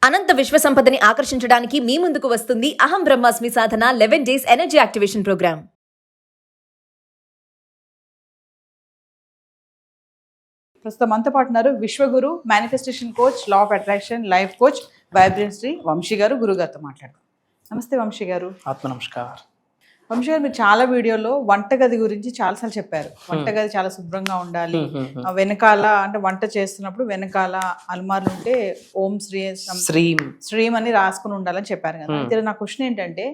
అనంత విశ్వ సంపదని ఆకర్షించడానికి మీ ముందుకు వస్తుంది అహం బ్రహ్మాస్మి సాధన 11 days ఎనర్జీ యాక్టివేషన్ ప్రోగ్రామ్. ప్రస్తుతం మనతో పాటు ఉన్నారు విశ్వగురు, manifestation coach, law of attraction, life coach, vibrancy Vamshi గారు. గురుగారితో మాట్లాడతాం. నమస్తే వంశీ గారు. ఆత్మ నమస్కార్. వంశీ గారు, మీరు చాలా వీడియోలో వంటగది గురించి చాలాసార్లు చెప్పారు. వంటగది చాలా శుభ్రంగా ఉండాలి, వెనకాల అంటే వంట చేస్తున్నప్పుడు వెనకాల అల్మార్లు ఉంటే ఓం శ్రీం అని రాసుకుని ఉండాలని చెప్పారు కదా. అయితే నా క్వశ్చన్ ఏంటంటే,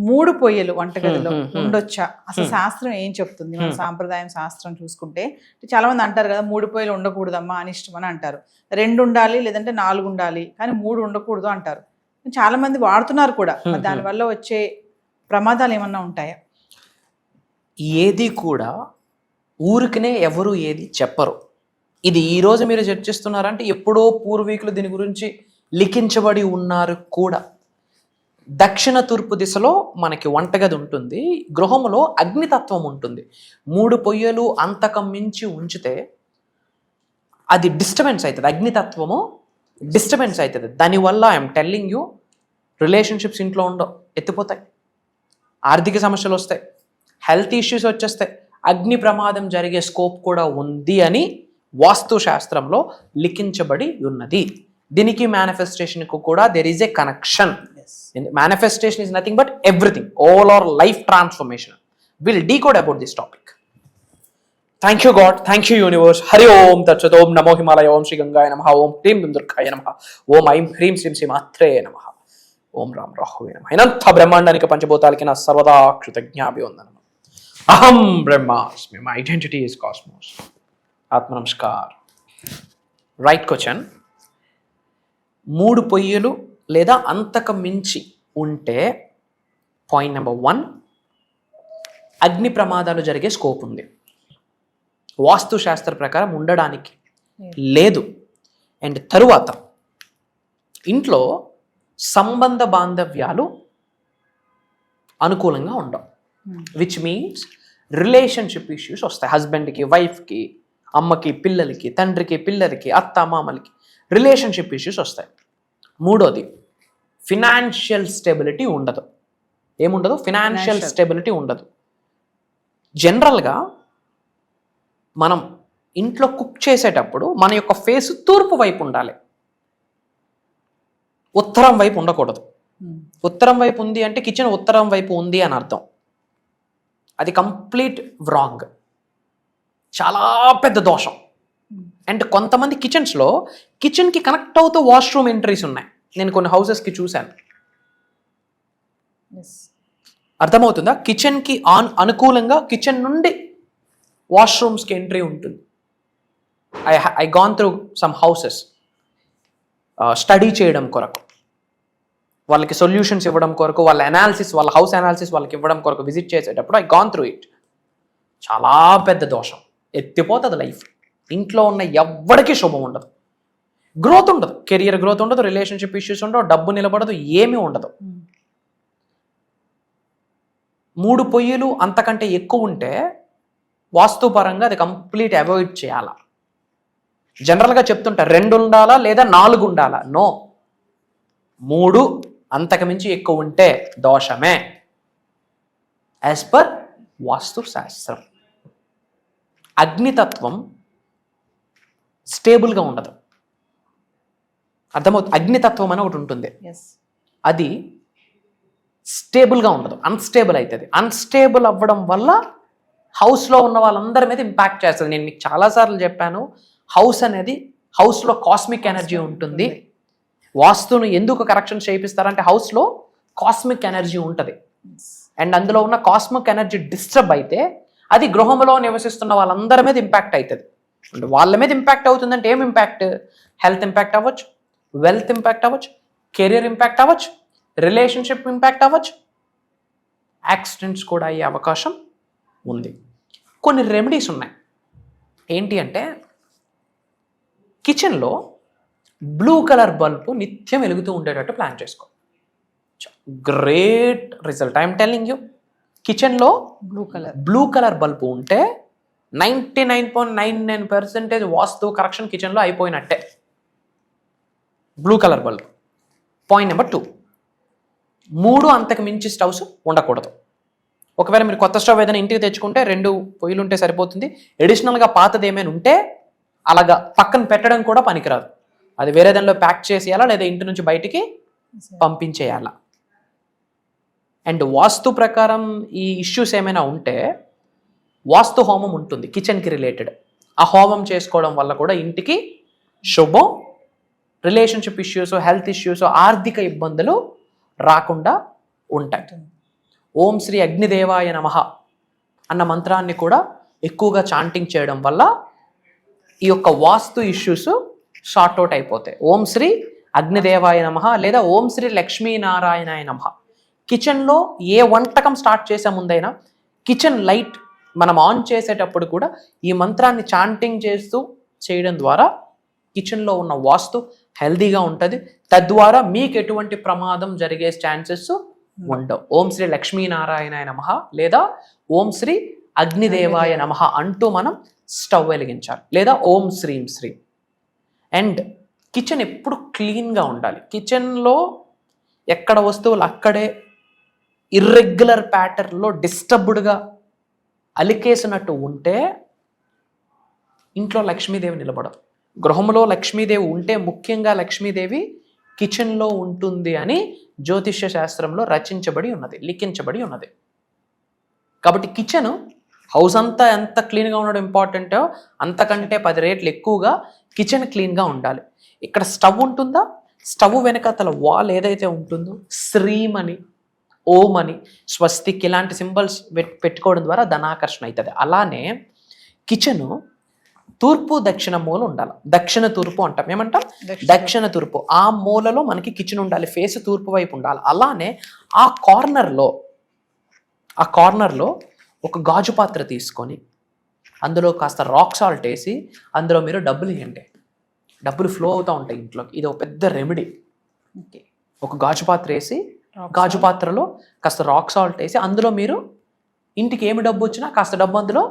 3 పొయ్యలు వంటగదిలో ఉండొచ్చా? అసలు శాస్త్రం ఏం చెప్తుంది? మన సాంప్రదాయం శాస్త్రం చూసుకుంటే చాలా మంది అంటారు కదా, 3 పొయ్యలు ఉండకూడదమ్మా, అనిష్టం అని అంటారు. 2 ఉండాలి, లేదంటే 4 ఉండాలి, కానీ 3 ఉండకూడదు అంటారు. చాలా మంది వాడుతున్నారు కూడా. దానివల్ల వచ్చే ప్రమాదాలు ఏమన్నా ఉంటాయా? ఏది కూడా ఊరికనే ఎవరు ఏది చెప్పరు. ఇది ఈరోజు మీరు చర్చిస్తున్నారంటే ఎప్పుడో పూర్వీకులు దీని గురించి లిఖించబడి ఉన్నారు కూడా. దక్షిణ తూర్పు దిశలో మనకి వంటగది ఉంటుంది, గృహంలో అగ్నితత్వం ఉంటుంది. 3 పొయ్యలు అంతకం మించి ఉంచితే అది డిస్టర్బెన్స్ అవుతుంది. అగ్నితత్వము డిస్టర్బెన్స్ అవుతుంది. దానివల్ల ఐఎమ్ టెల్లింగ్ యూ, రిలేషన్షిప్స్ ఇంట్లో ఉండవు, ఎత్తిపోతాయి, ఆర్థిక సమస్యలు వస్తాయి, హెల్త్ ఇష్యూస్ వచ్చేస్తాయి, అగ్ని ప్రమాదం జరిగే స్కోప్ కూడా ఉంది అని వాస్తు శాస్త్రంలో లిఖించబడి ఉన్నది. దీనికి మేనిఫెస్టేషన్కు కూడా there is a connection. Manifestation is nothing but everything, all our life transformation. Will decode about this topic. Thank you God, thank you universe. Hari ఓం తత్సత్. ఓం నమో హిమాలయ, ఓం శ్రీ గంగాయ నమః, ఓం హ్రీం దుర్గాయ నమః, ఓం ఐం హ్రీం శ్రీం శ్రీ మాత్రే నమః, ఓం రామ్ రాహువే నమః. ఇనంత బ్రహ్మాండానికి పంచభూతాలకి నా సర్వదా కృతజ్ఞాభివందనం. అహం బ్రహ్మాస్మి, మై ఐడెంటిటీ ఈజ్ కాస్మోస్. ఆత్మ నమస్కార్. Right question. 3 పొయ్యలు లేదా అంతకు మించి ఉంటే పాయింట్ నెంబర్ 1, అగ్ని ప్రమాదాలు జరిగే స్కోప్ ఉంది. వాస్తు శాస్త్ర ప్రకారం ఉండడానికి లేదు. అండ్ తరువాత ఇంట్లో సంబంధ బాంధవ్యాలు అనుకూలంగా ఉండవు, విచ్ మీన్స్ రిలేషన్షిప్ ఇష్యూస్ వస్తాయి. హస్బెండ్కి, వైఫ్కి, అమ్మకి, పిల్లలకి, తండ్రికి, పిల్లలకి, అత్త మామలకి రిలేషన్షిప్ ఇష్యూస్ వస్తాయి. 3వది, ఫినాన్షియల్ స్టెబిలిటీ ఉండదు. ఏముండదు? ఫినాన్షియల్ స్టెబిలిటీ ఉండదు. జనరల్గా మనం ఇంట్లో కుక్ చేసేటప్పుడు మన యొక్క ఫేస్ తూర్పు వైపు ఉండాలి, ఉత్తరం వైపు ఉండకూడదు. ఉత్తరం వైపు ఉంది అంటే కిచెన్ ఉత్తరం వైపు ఉంది అని అర్థం. అది కంప్లీట్ రాంగ్, చాలా పెద్ద దోషం. అండ్ కొంతమంది కిచెన్స్లో కిచెన్కి కనెక్ట్ అవుతూ వాష్రూమ్ ఎంట్రీస్ ఉన్నాయి. నేను కొన్ని హౌసెస్కి చూశాను. అర్థమవుతుందా? కిచెన్కి అనుకూలంగా కిచెన్ నుండి వాష్రూమ్స్కి ఎంట్రీ ఉంటుంది. I gone through some houses study చేయడం కొరకు, వాళ్ళకి సొల్యూషన్స్ ఇవ్వడం కొరకు, వాళ్ళ అనాలిసిస్, వాళ్ళ హౌస్ అనాలిసిస్ వాళ్ళకి ఇవ్వడం కొరకు విజిట్ చేసేటప్పుడు ఐ గాన్ త్రూ ఇట్. చాలా పెద్ద దోషం, ఎత్తిపోతుంది లైఫ్. ఇంట్లో ఉన్న ఎవ్వడికి శుభం ఉండదు, గ్రోత్ ఉండదు, కెరియర్ గ్రోత్ ఉండదు, రిలేషన్షిప్ ఇష్యూస్ ఉండవు, డబ్బు నిలబడదు, ఏమీ ఉండదు. 3 పొయ్యిలు అంతకంటే ఎక్కువ ఉంటే వాస్తుపరంగా అది కంప్లీట్ అవాయిడ్ చేయాలా. జనరల్గా చెప్తుంటా 2 ఉండాలా లేదా 4 ఉండాలా. నో, 3 అంతకుమించి ఎక్కువ ఉంటే దోషమే యాజ్ పర్ వాస్తు శాస్త్రం. అగ్నితత్వం స్టేబుల్గా ఉండదు. అర్థమవుతుంది? అగ్నితత్వం అని ఒకటి ఉంటుంది, అది స్టేబుల్గా ఉండదు, అన్స్టేబుల్ అవుతుంది. అన్స్టేబుల్ అవ్వడం వల్ల హౌస్లో ఉన్న వాళ్ళందరి మీద ఇంపాక్ట్ చేస్తుంది. నేను మీకు చాలాసార్లు చెప్పాను, హౌస్ అనేది, హౌస్లో కాస్మిక్ ఎనర్జీ ఉంటుంది. వాస్తును ఎందుకు కరెక్షన్ చేయిస్తారంటే హౌస్లో కాస్మిక్ ఎనర్జీ ఉంటుంది. అండ్ అందులో ఉన్న కాస్మిక్ ఎనర్జీ డిస్టర్బ్ అయితే అది గృహంలో నివసిస్తున్న వాళ్ళందరి మీద ఇంపాక్ట్ అవుతుంది. అంటే వాళ్ళ మీద ఇంపాక్ట్ అవుతుందంటే ఏం ఇంపాక్ట్? హెల్త్ ఇంపాక్ట్ అవ్వచ్చు, వెల్త్ ఇంపాక్ట్ అవ్వచ్చు, కెరియర్ ఇంపాక్ట్ అవ్వచ్చు, రిలేషన్షిప్ ఇంపాక్ట్ అవ్వచ్చు, యాక్సిడెంట్స్ కూడా అయ్యే అవకాశం ఉంది. కొన్ని రెమెడీస్ ఉన్నాయి. ఏంటి అంటే, కిచెన్లో బ్లూ కలర్ బల్బు నిత్యం వెలుగుతూ ఉండేటట్టు ప్లాన్ చేసుకో. Great result, I'm telling you. కిచెన్లో బ్లూ కలర్ బల్బు ఉంటే 99.99% వాస్తు కరెక్షన్ కిచెన్లో అయిపోయినట్టే. Blue colour bulb. Point number 2, 3 అంతకు మించి స్టవ్స్ ఉండకూడదు. ఒకవేళ మీరు కొత్త స్టవ్ ఏదైనా ఇంటికి తెచ్చుకుంటే 2 పొయ్యిలు ఉంటే సరిపోతుంది. ఎడిషనల్గా పాతది ఏమైనా ఉంటే అలాగా పక్కన పెట్టడం కూడా పనికిరాదు. అది వేరే దానిలో ప్యాక్ చేసేయాలా లేదా ఇంటి నుంచి బయటికి పంపించేయాలా. అండ్ వాస్తు ప్రకారం ఈ ఇష్యూస్ ఏమైనా ఉంటే వాస్తు హోమం ఉంటుంది కిచెన్కి రిలేటెడ్. ఆ హోమం చేసుకోవడం వల్ల కూడా ఇంటికి శుభం, రిలేషన్షిప్ ఇష్యూస్, హెల్త్ ఇష్యూస్, ఆర్థిక ఇబ్బందులు రాకుండా ఉంటాయి. ఓం శ్రీ అగ్నిదేవాయ నమః అన్న మంత్రాన్ని కూడా ఎక్కువగా చాంటింగ్ చేయడం వల్ల ఈ యొక్క వాస్తు ఇష్యూస్ సార్ట్అవుట్ అయిపోతాయి. ఓం శ్రీ అగ్నిదేవాయ నమః లేదా ఓం శ్రీ లక్ష్మీనారాయణాయ నమః. కిచెన్లో ఏ వంటకం స్టార్ట్ చేసే ముందైనా కిచెన్ లైట్ మనం ఆన్ చేసేటప్పుడు కూడా ఈ మంత్రాన్ని చాంటింగ్ చేస్తూ చేయడం ద్వారా కిచెన్లో ఉన్న వాస్తు హెల్దీగా ఉంటుంది. తద్వారా మీకు ఎటువంటి ప్రమాదం జరిగే ఛాన్సెస్ ఉండవు. ఓం శ్రీ లక్ష్మీనారాయణాయ నమః లేదా ఓం శ్రీ అగ్నిదేవాయ నమః అంటూ మనం స్టవ్ వెలిగించాలి, లేదా ఓం శ్రీం శ్రీం. అండ్ కిచెన్ ఎప్పుడు క్లీన్గా ఉండాలి. కిచెన్లో ఎక్కడ వస్తువులు అక్కడే ఇర్రెగ్యులర్ ప్యాటర్న్లో డిస్టర్బ్డ్గా అలికేసినట్టు ఉంటే ఇంట్లో లక్ష్మీదేవి నిలబడదు. గృహంలో లక్ష్మీదేవి ఉంటే ముఖ్యంగా లక్ష్మీదేవి కిచెన్లో ఉంటుంది అని జ్యోతిష్య శాస్త్రంలో రచించబడి ఉన్నది, లిఖించబడి ఉన్నది. కాబట్టి కిచెన్ హౌస్ అంతా ఎంత క్లీన్గా ఉండడం ఇంపార్టెంటో అంతకంటే 10 రెట్లు ఎక్కువగా కిచెన్ క్లీన్గా ఉండాలి. ఇక్కడ స్టవ్ ఉంటుందా, స్టవ్ వెనకాతల వాల్ ఏదైతే ఉంటుందో శ్రీం అని, ఓం అని, స్వస్తిక్ ఇలాంటి సింబల్స్ పెట్టుకోవడం ద్వారా ధనాకర్షణ అవుతుంది. అలానే కిచెను తూర్పు దక్షిణ మూల ఉండాలి. దక్షిణ తూర్పు అంటాం, ఏమంటాం దక్షిణ తూర్పు. ఆ మూలలో మనకి కిచెన్ ఉండాలి, ఫేస్ తూర్పు వైపు ఉండాలి. అలానే ఆ కార్నర్లో ఒక గాజు పాత్ర తీసుకొని అందులో కాస్త రాక్ సాల్ట్ వేసి అందులో మీరు డబ్బులు ఇవ్వండి. డబ్బులు ఫ్లో అవుతూ ఉంటాయి ఇంట్లోకి. ఇది ఒక పెద్ద రెమెడీ. ఒక గాజు పాత్ర వేసి గాజు పాత్రలో కాస్త రాక్ సాల్ట్ వేసి అందులో మీరు ఇంటికి ఏమి డబ్బు వచ్చినా కాస్త డబ్బు అందులో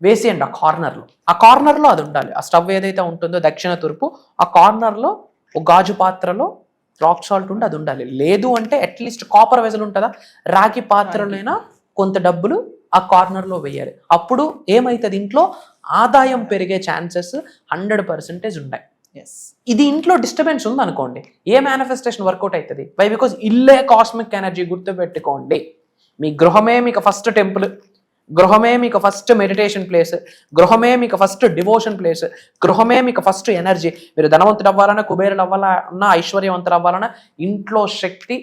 వేసేయండి. ఆ కార్నర్లో అది ఉండాలి. ఆ స్టవ్ ఏదైతే ఉంటుందో దక్షిణ తూర్పు, ఆ కార్నర్లో ఒక గాజు పాత్రలో రాక్ సాల్ట్ ఉండి అది ఉండాలి. లేదు అంటే అట్లీస్ట్ కాపర్ వెజల్ ఉంటుందా, రాగి పాత్రలైనా కొంత డబ్బులు ఆ కార్నర్లో వేయాలి. అప్పుడు ఏమవుతుంది, ఇంట్లో ఆదాయం పెరిగే ఛాన్సెస్ 100% ఉన్నాయి. ఇది ఇంట్లో డిస్టర్బెన్స్ ఉంది అనుకోండి, ఏ మేనిఫెస్టేషన్ వర్కౌట్ అవుతుంది? వై? బికాజ్ ఇల్లే కాస్మిక్ ఎనర్జీ. గుర్తుపెట్టుకోండి, మీ గృహమే మీకు ఫస్ట్ టెంపుల్, గృహమే మీకు ఫస్ట్ మెడిటేషన్ ప్లేస్, గృహమే మీకు ఫస్ట్ డివోషన్ ప్లేస్, గృహమే మీకు ఫస్ట్ ఎనర్జీ. మీరు ధనవంతుడు అవ్వాలన్నా, కుబేరుడు అవ్వాలన్నా, ఐశ్వర్యవంతుడు అవ్వాలన్నా ఇంట్లో శక్తి,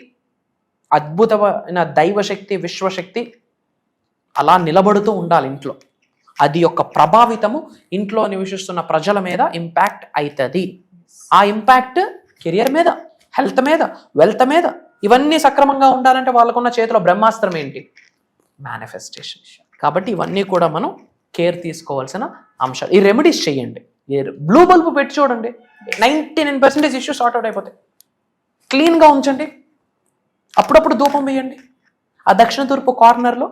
అద్భుతమైన దైవశక్తి, విశ్వశక్తి అలా నిలబడుతూ ఉండాలి ఇంట్లో. అది యొక్క ప్రభావితము ఇంట్లో నివసిస్తున్న ప్రజల మీద ఇంపాక్ట్ అవుతుంది. ఆ ఇంపాక్ట్ కెరియర్ మీద, హెల్త్ మీద, వెల్త్ మీద, ఇవన్నీ సక్రమంగా ఉండాలంటే వాళ్ళకున్న చేతిలో బ్రహ్మాస్త్రం ఏంటి? మేనిఫెస్టేషన్. కాబట్టి ఇవన్నీ కూడా మనం కేర్ తీసుకోవాల్సిన అంశాలు. ఈ రెమెడీస్ చేయండి. బ్లూ బల్బ్ పెట్టి చూడండి, 99% ఇష్యూస్ సార్ట్ అవుట్ అయిపోతాయి. క్లీన్గా ఉంచండి, అప్పుడప్పుడు ధూపం వేయండి. ఆ దక్షిణ తూర్పు కార్నర్లో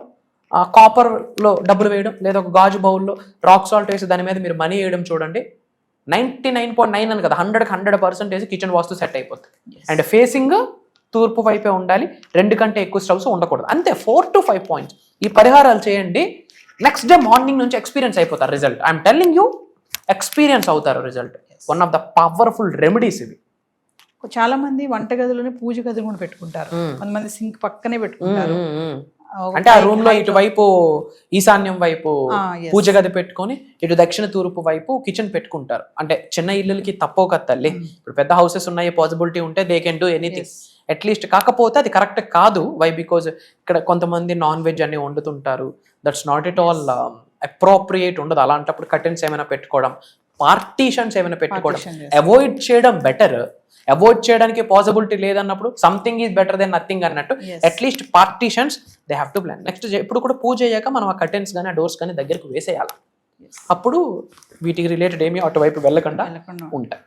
కాపర్లో డబ్బులు వేయడం, లేదా ఒక గాజు బౌల్లో రాక్ సాల్ట్ వేసి దాని మీద మీరు మనీ వేయడం చూడండి. 99.9 అని కదా, 100% కిచెన్ వాస్తు సెట్ అయిపోతుంది. అండ్ ఫేసింగ్ తూర్పు వైపే ఉండాలి, 2 కంటే ఎక్కువ స్టవ్స్ ఉండకూడదు. అంతే, 4 to 5 పాయింట్స్. ఈ పరిహారాలు చేయండి, నెక్స్ట్ డే మార్నింగ్ నుంచి ఎక్స్పీరియన్స్ అయిపోతారు result. I'm telling you, experience అవుతారు result. One of the powerful remedies ఇవి. చాలా మంది వంటగదిలోనే పూజ గదిని కూడా పెట్టుకుంటారు, కొంతమంది సింక్ పక్కనే పెట్టుకుంటారు. అంటే ఆ రూమ్ లో ఇటువైపు ఈశాన్యం వైపు పూజ గది పెట్టుకొని ఇటు దక్షిణ తూర్పు వైపు కిచెన్ పెట్టుకుంటారు. అంటే చిన్న ఇళ్ళకి తప్పవు కదా తల్లి, ఇప్పుడు పెద్ద హౌసెస్ ఉన్నాయి, పాసిబిలిటీ ఉంటే they can do anything at least. కాకపోతే అది కరెక్ట్ కాదు. వై? బికాజ్ ఇక్కడ కొంతమంది నాన్ వెజ్ అన్ని వండుతుంటారు. That's not at all appropriate ఉండదు. అలాంటప్పుడు కర్టెన్స్ ఏమైనా పెట్టుకోవడం, పార్టీషన్స్ ఏమైనా పెట్టుకోవడం అవాయిడ్ చేయడం బెటర్. అవాయిడ్ చేయడానికి పాసిబిలిటీ లేదన్నప్పుడు something is better than nothing అన్నట్టు at least partitions they have to plan. Next ఎప్పుడు కూడా పూజ అయ్యాక మనం ఆ కర్టెన్స్ కానీ, ఆ డోర్స్ కానీ దగ్గరకు వేసేయాలి. అప్పుడు వీటికి రిలేటెడ్ ఏమీ అటువైపు వెళ్ళకుండా ఉంటాయి.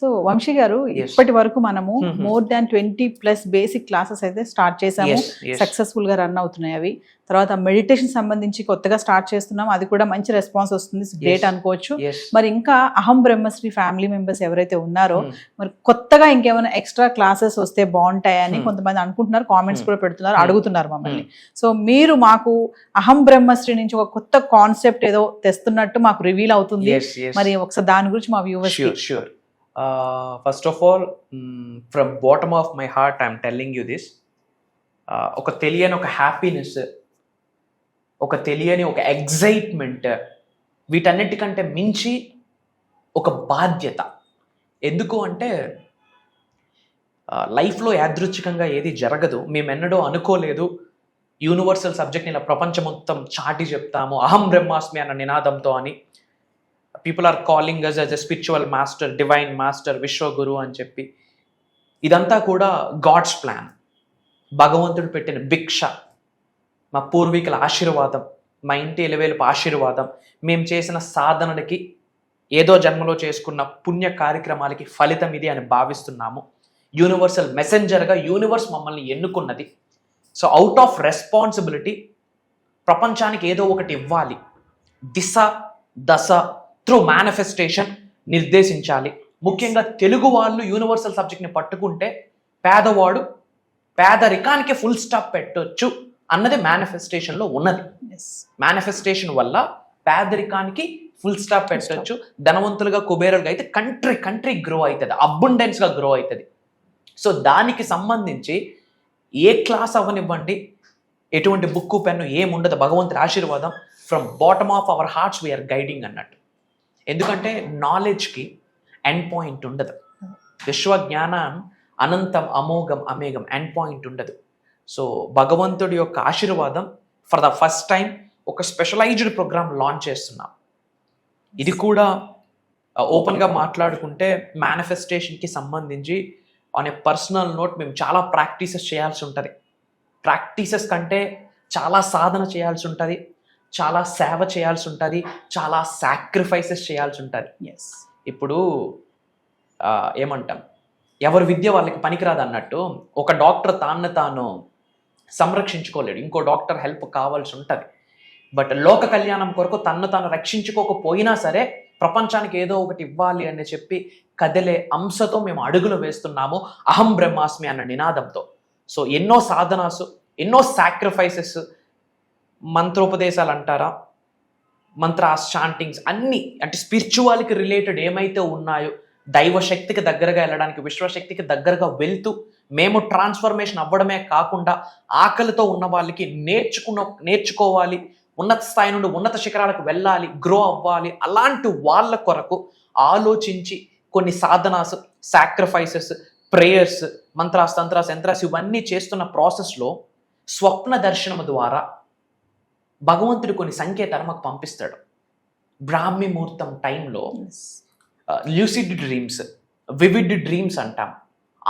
సో వంశీ గారు Yes. ఇప్పటి వరకు మనము మోర్ దాన్ 20+ బేసిక్ క్లాసెస్ అయితే స్టార్ట్ చేసాము, Yes, yes. సక్సెస్ఫుల్ గా రన్ అవుతున్నాయి అవి. తర్వాత మెడిటేషన్ సంబంధించి కొత్తగా స్టార్ట్ చేస్తున్నాం, అది కూడా మంచి రెస్పాన్స్ వస్తుంది, గ్రేట్ అనుకోవచ్చు. Yes. మరి ఇంకా అహం బ్రహ్మశ్రీ ఫ్యామిలీ మెంబర్స్ ఎవరైతే ఉన్నారో మరి కొత్తగా ఇంకేమైనా ఎక్స్ట్రా క్లాసెస్ వస్తే బాగుంటాయని కొంతమంది అనుకుంటున్నారు, కామెంట్స్ కూడా పెడుతున్నారు, అడుగుతున్నారు మమ్మల్ని. సో మీరు మాకు అహం బ్రహ్మశ్రీ నుంచి ఒక కొత్త కాన్సెప్ట్ ఏదో తెస్తున్నట్టు మాకు రివీల్ అవుతుంది. Yes, yes. మరి ఒకసారి దాని గురించి మా viewers Sure. First of all, from bottom of my heart, I'm telling you this. ఒక తెలియని ఒక హ్యాపీనెస్, ఒక తెలియని ఒక ఎగ్జైట్మెంట్, వీటన్నిటికంటే మించి ఒక బాధ్యత. ఎందుకు అంటే లైఫ్లో యాదృచ్ఛికంగా ఏది జరగదు. మేము ఎన్నడూ అనుకోలేదు యూనివర్సల్ సబ్జెక్ట్ని ఇలా ప్రపంచం మొత్తం చాటి చెప్తాము అహం బ్రహ్మాస్మి అన్న నినాదంతో అని. People are calling us as a spiritual master, divine master, విశ్వగురు అని చెప్పి. ఇదంతా కూడా గాడ్స్ ప్లాన్, భగవంతుడు పెట్టిన భిక్ష, మా పూర్వీకుల ఆశీర్వాదం, మా ఇంటి ఎలివేలుపు ఆశీర్వాదం, మేము చేసిన సాధనలకి, ఏదో జన్మలో చేసుకున్న పుణ్య కార్యక్రమాలకి ఫలితం ఇది అని భావిస్తున్నాము. యూనివర్సల్ మెసెంజర్గా యూనివర్స్ మమ్మల్ని ఎన్నుకున్నది. సో అవుట్ ఆఫ్ రెస్పాన్సిబిలిటీ ప్రపంచానికి ఏదో ఒకటి ఇవ్వాలి, దిశ దశ త్రూ మేనిఫెస్టేషన్ నిర్దేశించాలి. ముఖ్యంగా తెలుగు వాళ్ళు యూనివర్సల్ సబ్జెక్ట్ని పట్టుకుంటే పేదవాడు పేదరికానికి ఫుల్ స్టాప్ పెట్టొచ్చు అన్నది మేనిఫెస్టేషన్లో ఉన్నది. మేనిఫెస్టేషన్ వల్ల పేదరికానికి ఫుల్ స్టాప్ పెట్టొచ్చు, ధనవంతులుగా కుబేరులుగా అయితే కంట్రీ గ్రో అవుతుంది, అబండెన్స్గా గ్రో అవుతుంది. సో దానికి సంబంధించి ఏ క్లాస్ అవ్వనివ్వండి, ఎటువంటి బుక్కు పెన్ను ఏముండదు, భగవంతుడి ఆశీర్వాదం from bottom of our hearts we are guiding అన్నట్టు. ఎందుకంటే నాలెడ్జ్కి ఎండ్ పాయింట్ ఉండదు, విశ్వజ్ఞానం అనంతం అమోఘం అమేఘం, ఎండ్ పాయింట్ ఉండదు. సో భగవంతుడి యొక్క ఆశీర్వాదం ఫర్ ద ఫస్ట్ టైం ఒక స్పెషలైజ్డ్ ప్రోగ్రామ్ లాంచ్ చేస్తున్నాం. ఇది కూడా ఓపెన్గా మాట్లాడుకుంటే మేనిఫెస్టేషన్కి సంబంధించి ఆన్ ఏ పర్సనల్ నోట్ మేము చాలా ప్రాక్టీసెస్ చేయాల్సి ఉంటుంది. ప్రాక్టీసెస్ కంటే చాలా సాధన చేయాల్సి ఉంటుంది, చాలా సేవ చేయాల్సి ఉంటుంది, చాలా సాక్రిఫైసెస్ చేయాల్సి ఉంటుంది. ఇప్పుడు ఏమంటాం, ఎవరి విద్య వాళ్ళకి పనికిరాదు అన్నట్టు ఒక డాక్టర్ తాను సంరక్షించుకోలేడు, ఇంకో డాక్టర్ హెల్ప్ కావాల్సి ఉంటుంది. బట్ లోక కళ్యాణం కొరకు తాను రక్షించుకోకపోయినా సరే ప్రపంచానికి ఏదో ఒకటి ఇవ్వాలి అని చెప్పి కదిలే అంశతో మేము అడుగులు వేస్తున్నాము అహం బ్రహ్మాస్మి అన్న నినాదంతో. సో ఎన్నో సాధనాసు, ఎన్నో సాక్రిఫైసెస్, మంత్రోపదేశాలు అంటారా, మంత్రాస్, చాంటింగ్స్ అన్నీ, అంటే స్పిరిచువాలిటీ రిలేటెడ్ ఏమైతే ఉన్నాయో దైవశక్తికి దగ్గరగా వెళ్ళడానికి, విశ్వశక్తికి దగ్గరగా వెళ్తూ మేము ట్రాన్స్ఫర్మేషన్ అవ్వడమే కాకుండా ఆకలితో ఉన్న వాళ్ళకి నేర్చుకోవాలి, ఉన్నత స్థాయి నుండి ఉన్నత శిఖరాలకు వెళ్ళాలి, గ్రో అవ్వాలి, అలాంటి వాళ్ళ కొరకు ఆలోచించి కొన్ని Sadhana's, sacrifices, prayers, mantras, తంత్రాస్, yantras ఇవన్నీ చేస్తున్న ప్రాసెస్లో స్వప్న దర్శనం ద్వారా భగవంతుడు కొన్ని సంకేతాలు మాకు పంపిస్తాడు. బ్రాహ్మీ ముహూర్తం టైంలో ల్యూసిడ్ డ్రీమ్స్, వివిడ్ డ్రీమ్స్ అంటాం.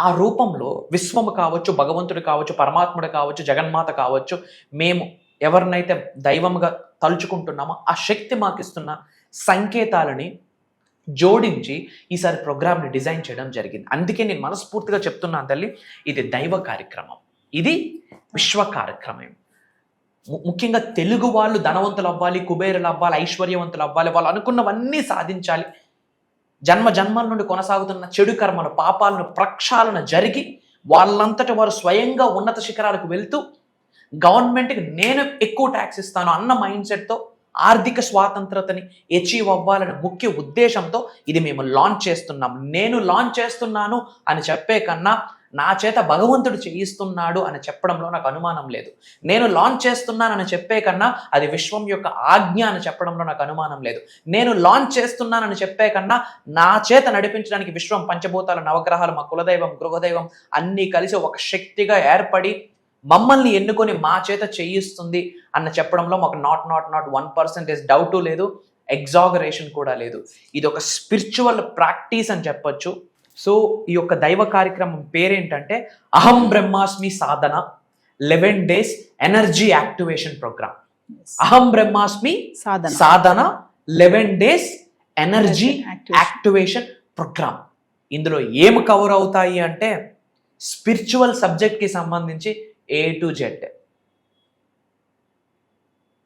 ఆ రూపంలో విశ్వము కావచ్చు, భగవంతుడు కావచ్చు, పరమాత్ముడు కావచ్చు, జగన్మాత కావచ్చు, మేము ఎవరినైతే దైవంగా తలుచుకుంటున్నామో ఆ శక్తి మాకు ఇస్తున్న సంకేతాలని జోడించి ఈసారి ప్రోగ్రామ్ని డిజైన్ చేయడం జరిగింది. అందుకే నేను మనస్ఫూర్తిగా చెప్తున్నాను తల్లి, ఇది దైవ కార్యక్రమం, ఇది విశ్వ కార్యక్రమం. ముఖ్యంగా తెలుగు వాళ్ళు ధనవంతులు అవ్వాలి, కుబేరులు అవ్వాలి, ఐశ్వర్యవంతులు అవ్వాలి, వాళ్ళు అనుకున్నవన్నీ సాధించాలి. జన్మల నుండి కొనసాగుతున్న చెడు కర్మలు, పాపాలను ప్రక్షాళన జరిగి వాళ్ళంతటి వారు స్వయంగా ఉన్నత శిఖరాలకు వెళ్తూ గవర్నమెంట్కి నేను ఎక్కువ ట్యాక్స్ ఇస్తాను అన్న మైండ్ సెట్తో ఆర్థిక స్వాతంత్రతని అచీవ్ అవ్వాలనే ముఖ్య ఉద్దేశంతో ఇది మేము లాంచ్ చేస్తున్నాం. నేను లాంచ్ చేస్తున్నాను అని చెప్పే కన్నా నా చేత భగవంతుడు చేయిస్తున్నాడు అని చెప్పడంలో నాకు అనుమానం లేదు. నేను లాంచ్ చేస్తున్నానని చెప్పే కన్నా అది విశ్వం యొక్క ఆజ్ఞ అని చెప్పడంలో నాకు అనుమానం లేదు. నేను లాంచ్ చేస్తున్నానని చెప్పే కన్నా నా చేత నడిపించడానికి విశ్వం, పంచభూతాలు, నవగ్రహాలు, మా కులదైవం, గృహదైవం అన్నీ కలిసి ఒక శక్తిగా ఏర్పడి మమ్మల్ని ఎన్నుకొని మా చేత చేయిస్తుంది అన్న చెప్పడంలో మాకు నాట్ 1% డౌటు లేదు, ఎగ్జాగరేషన్ కూడా లేదు. ఇది ఒక స్పిరిచువల్ ప్రాక్టీస్ అని చెప్పొచ్చు. సో ఈ యొక్క దైవ కార్యక్రమం పేరేంటంటే అహం బ్రహ్మాస్మి సాధన 11 days ఎనర్జీ యాక్టివేషన్ ప్రోగ్రామ్. అహం బ్రహ్మాస్మి సాధన 11 days ఎనర్జీ యాక్టివేషన్ ప్రోగ్రామ్. ఇందులో ఏం కవర్ అవుతాయి అంటే స్పిరిచువల్ సబ్జెక్ట్కి సంబంధించి A to Z,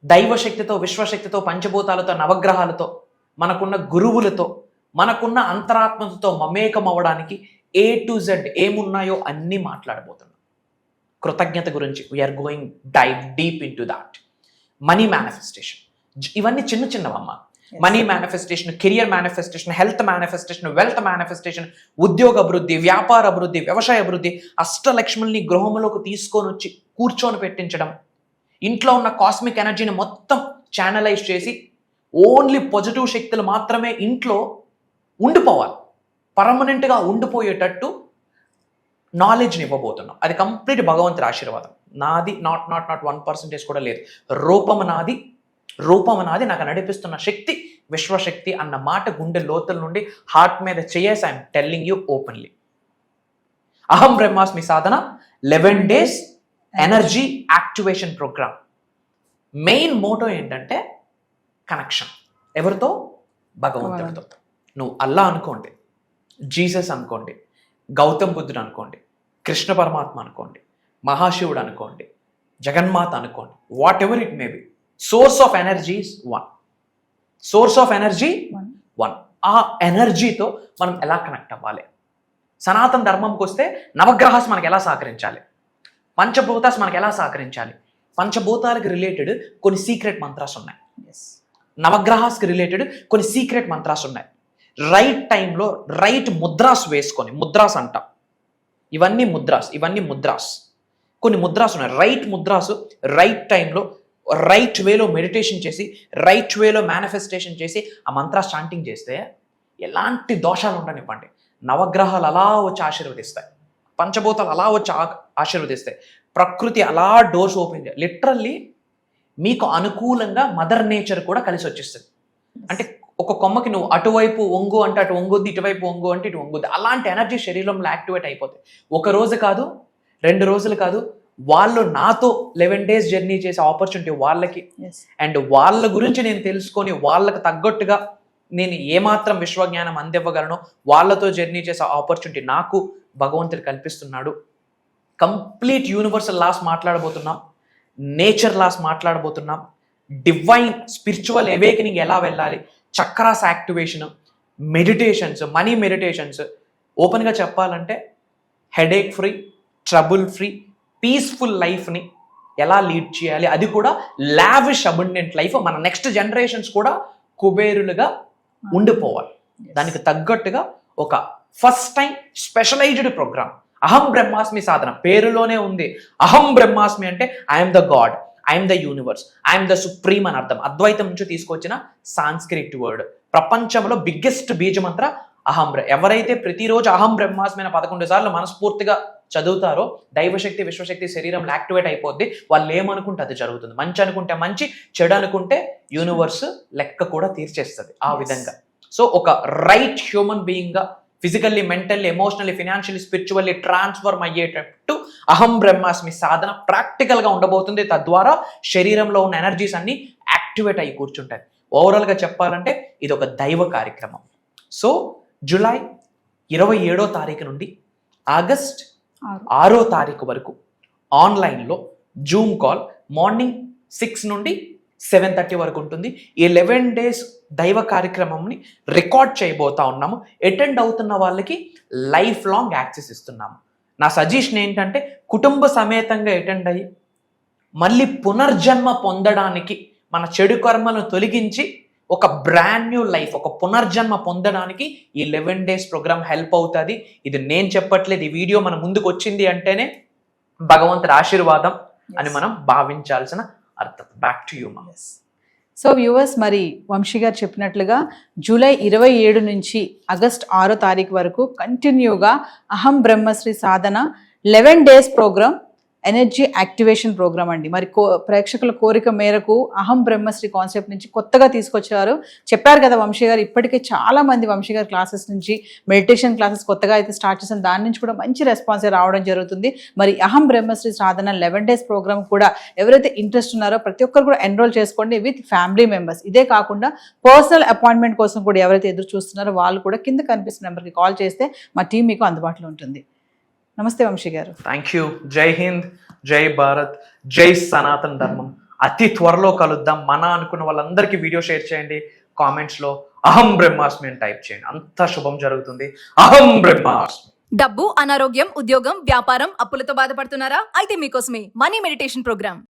దైవశక్తితో, విశ్వశక్తితో, పంచభూతాలతో, నవగ్రహాలతో, మనకున్న గురువులతో, మనకున్న అంతరాత్మతో మమేకం అవ్వడానికి A to Z ఏమున్నాయో అన్నీ మాట్లాడబోతున్నాం. కృతజ్ఞత గురించి we are going dive deep into that. Money manifestation, ఇవన్నీ చిన్న చిన్నవమ్మ. Money manifestation, career manifestation, health manifestation, wealth manifestation, ఉద్యోగ అభివృద్ధి, వ్యాపార అభివృద్ధి, వ్యవసాయ అభివృద్ధి, అష్టలక్ష్ముల్ని గృహంలోకి తీసుకొని వచ్చి కూర్చొని పెట్టించడం, ఇంట్లో ఉన్న కాస్మిక్ ఎనర్జీని మొత్తం ఛానలైజ్ చేసి ఓన్లీ పాజిటివ్ శక్తులు మాత్రమే ఇంట్లో ఉండిపోవాలి, పర్మనెంట్గా ఉండిపోయేటట్టు నాలెడ్జ్ని ఇవ్వబోతున్నాం. అది కంప్లీట్ భగవంతుడి ఆశీర్వాదం. నాది నాట్ 1% కూడా లేదు. రూపము నాది, నాకు నడిపిస్తున్న శక్తి విశ్వశక్తి అన్న మాట గుండె లోతుల నుండి హార్ట్ మీద చేయేసి ఐఎమ్ టెల్లింగ్ యూ ఓపెన్లీ. అహం బ్రహ్మాస్మి సాధన 11 days energy activation program. Main motto ఏంటంటే కనెక్షన్. ఎవరితో? భగవంతుడితో. నువ్వు అల్లా అనుకోండి, జీసస్ అనుకోండి, గౌతమ్ బుద్ధుడు అనుకోండి, కృష్ణ పరమాత్మ అనుకోండి, మహాశివుడు అనుకోండి, జగన్మాత అనుకోండి, what ever it may be, source of energy is one. Source of energy one. ఆ ఎనర్జీతో మనం ఎలా కనెక్ట్ అవ్వాలి? సనాతన ధర్మంకి వస్తే నవగ్రహాస్ మనకు ఎలా సహకరించాలి, పంచభూతాస్ మనకు ఎలా సహకరించాలి, పంచభూతాలకు రిలేటెడ్ కొన్ని సీక్రెట్ మంత్రాస్ ఉన్నాయి, నవగ్రహాస్కి రిలేటెడ్ కొన్ని సీక్రెట్ మంత్రాస్ ఉన్నాయి. రైట్ టైంలో రైట్ ముద్రాస్ వేసుకొని, ముద్రాస్ అంటాం, ఇవన్నీ ముద్రాస్, కొన్ని ముద్రాస్ ఉన్నాయి. రైట్ ముద్రాస్ రైట్ టైంలో రైట్ వేలో మెడిటేషన్ చేసి, రైట్ వేలో మేనిఫెస్టేషన్ చేసి ఆ మంత్ర చాంటింగ్ చేస్తే ఎలాంటి దోషాలు ఉండనివ్వండి, నవగ్రహాలు అలా వచ్చి ఆశీర్వదిస్తాయి, పంచభూతాలు అలా వచ్చి ఆశీర్వదిస్తాయి, ప్రకృతి అలా డోర్స్ ఓపెన్ చేయాలి. లిటరల్లీ మీకు అనుకూలంగా మదర్ నేచర్ కూడా కలిసి వచ్చేస్తుంది. అంటే ఒక కొమ్మకి నువ్వు అటువైపు ఒంగు అంటే అటు ఒంగుద్ది, ఇటువైపు ఒంగు అంటే ఇటు ఒంగుద్ది. అలాంటి ఎనర్జీ శరీరంలో యాక్టివేట్ అయిపోతాయి. ఒక రోజు కాదు, 2 రోజులు కాదు, వాళ్ళు నాతో 11 days జర్నీ చేసే ఆపర్చునిటీ వాళ్ళకి. అండ్ వాళ్ళ గురించి నేను తెలుసుకొని వాళ్ళకి తగ్గట్టుగా నేను ఏమాత్రం విశ్వజ్ఞానం అందివ్వగలను, వాళ్ళతో జర్నీ చేసే ఆపర్చునిటీ నాకు భగవంతుడు కల్పిస్తున్నాడు. కంప్లీట్ యూనివర్సల్ లాస్ మాట్లాడబోతున్నాం, నేచర్ లాస్ మాట్లాడబోతున్నాం, డివైన్ స్పిరిచువల్ అవేకెనింగ్ ఎలా వెళ్ళాలి, chakras activation, meditations, money meditations. ఓపెన్గా చెప్పాలంటే headache free, trouble free, peaceful లైఫ్ని ఎలా లీడ్ చేయాలి, అది కూడా లావిష్ అబండెంట్ లైఫ్. మన నెక్స్ట్ జనరేషన్స్ కూడా కుబేరులుగా ఉండిపోవాలి. దానికి తగ్గట్టుగా ఒక ఫస్ట్ టైం స్పెషలైజ్డ్ ప్రోగ్రామ్ అహం బ్రహ్మాస్మి సాధన. పేరులోనే ఉంది అహం బ్రహ్మాస్మి అంటే I'm the God, I'm the universe, I'm the supreme అని అర్థం. అద్వైతం నుంచి తీసుకొచ్చిన సాంస్క్రిట్ వర్డ్. ప్రపంచంలో బిగ్గెస్ట్ బీజమంత్ర అహం. ఎవరైతే ప్రతిరోజు అహం బ్రహ్మాస్మి 11 సార్లు మనస్ఫూర్తిగా చదువుతారో దైవశక్తి, విశ్వశక్తి శరీరంలో యాక్టివేట్ అయిపోద్ది. వాళ్ళు ఏమనుకుంటే అది జరుగుతుంది. మంచి అనుకుంటే మంచి, చెడు అనుకుంటే యూనివర్స్ లెక్క కూడా తీర్చేస్తుంది ఆ విధంగా. సో ఒక రైట్ హ్యూమన్ బీయింగ్గా physically, mentally, emotionally, financially, spiritually transform అయ్యేటట్టు అహం బ్రహ్మాస్మి సాధన ప్రాక్టికల్గా ఉండబోతుంది. తద్వారా శరీరంలో ఉన్న ఎనర్జీస్ అన్ని యాక్టివేట్ అయ్యి కూర్చుంటాయి. ఓవరాల్గా చెప్పాలంటే ఇది ఒక దైవ కార్యక్రమం. సో జూలై 27వ తారీఖు నుండి ఆగస్ట్ 6వ తారీఖు వరకు ఆన్లైన్లో జూమ్ కాల్ మార్నింగ్ 6 నుండి 7:30 వరకు ఉంటుంది. ఈ 11 days దైవ కార్యక్రమంని రికార్డ్ చేయబోతా ఉన్నాము. అటెండ్ అవుతున్న వాళ్ళకి లైఫ్ లాంగ్ యాక్సెస్ ఇస్తున్నాము. నా సజెషన్ ఏంటంటే కుటుంబ సమేతంగా అటెండ్ అయ్యి మళ్ళీ పునర్జన్మ పొందడానికి, మన చెడు కర్మలను తొలగించి ఒక బ్రాండ్ న్యూ లైఫ్, ఒక పునర్జన్మ పొందడానికి ఈ 11 days ప్రోగ్రామ్ హెల్ప్ అవుతుంది. ఇది నేను చెప్పట్లేదు, ఈ వీడియో మన ముందుకు వచ్చింది అంటేనే భగవంతుడి ఆశీర్వాదం అని మనం భావించాల్సిన అర్థం. బ్యాక్ టు యూ మా. సో వ్యూవర్స్, మరి వంశీ గారు చెప్పినట్లుగా జూలై 27 నుంచి ఆగస్ట్ 6వ తారీఖు వరకు కంటిన్యూగా అహం బ్రహ్మశ్రీ సాధన 11 days program energy activation program అండి. మరి ప్రేక్షకుల కోరిక మేరకు అహం బ్రహ్మశ్రీ కాన్సెప్ట్ నుంచి కొత్తగా తీసుకొచ్చారు. చెప్పారు కదా వంశీ గారు, ఇప్పటికే చాలా మంది వంశీ గారి క్లాసెస్ నుంచి మెడిటేషన్ క్లాసెస్ కొత్తగా అయితే స్టార్ట్ చేసిన దాని నుంచి కూడా మంచి రెస్పాన్స్ రావడం జరుగుతుంది. మరి అహం బ్రహ్మశ్రీ సాధన 11 days ప్రోగ్రామ్ కూడా ఎవరైతే ఇంట్రెస్ట్ ఉన్నారో ప్రతి ఒక్కరు కూడా ఎన్రోల్ చేసుకోండి విత్ ఫ్యామిలీ మెంబర్స్. ఇదే కాకుండా పర్సనల్ అపాయింట్మెంట్ కోసం కూడా ఎవరైతే ఎదురు చూస్తున్నారో వాళ్ళు కూడా కింద కనిపిస్తున్న నెంబర్కి కాల్ చేస్తే మా టీం మీకు అందుబాటులో ఉంటుంది. నమస్తే వంశీ గారు. Thank you. జై హింద్, జై భారత్, జై సనాతన ధర్మం. అతి త్వరలో కలుద్దాం. మన అనుకున్న వాళ్ళందరికీ వీడియో షేర్ చేయండి. కామెంట్స్లో అహం బ్రహ్మాస్మి అని టైప్ చేయండి. అంతా శుభం జరుగుతుంది. అహం బ్రహ్మాస్మి. డబ్బు, అనారోగ్యం, ఉద్యోగం, వ్యాపారం, అప్పులతో బాధపడుతున్నారా? అయితే మీకోసమే మనీ మెడిటేషన్ ప్రోగ్రామ్.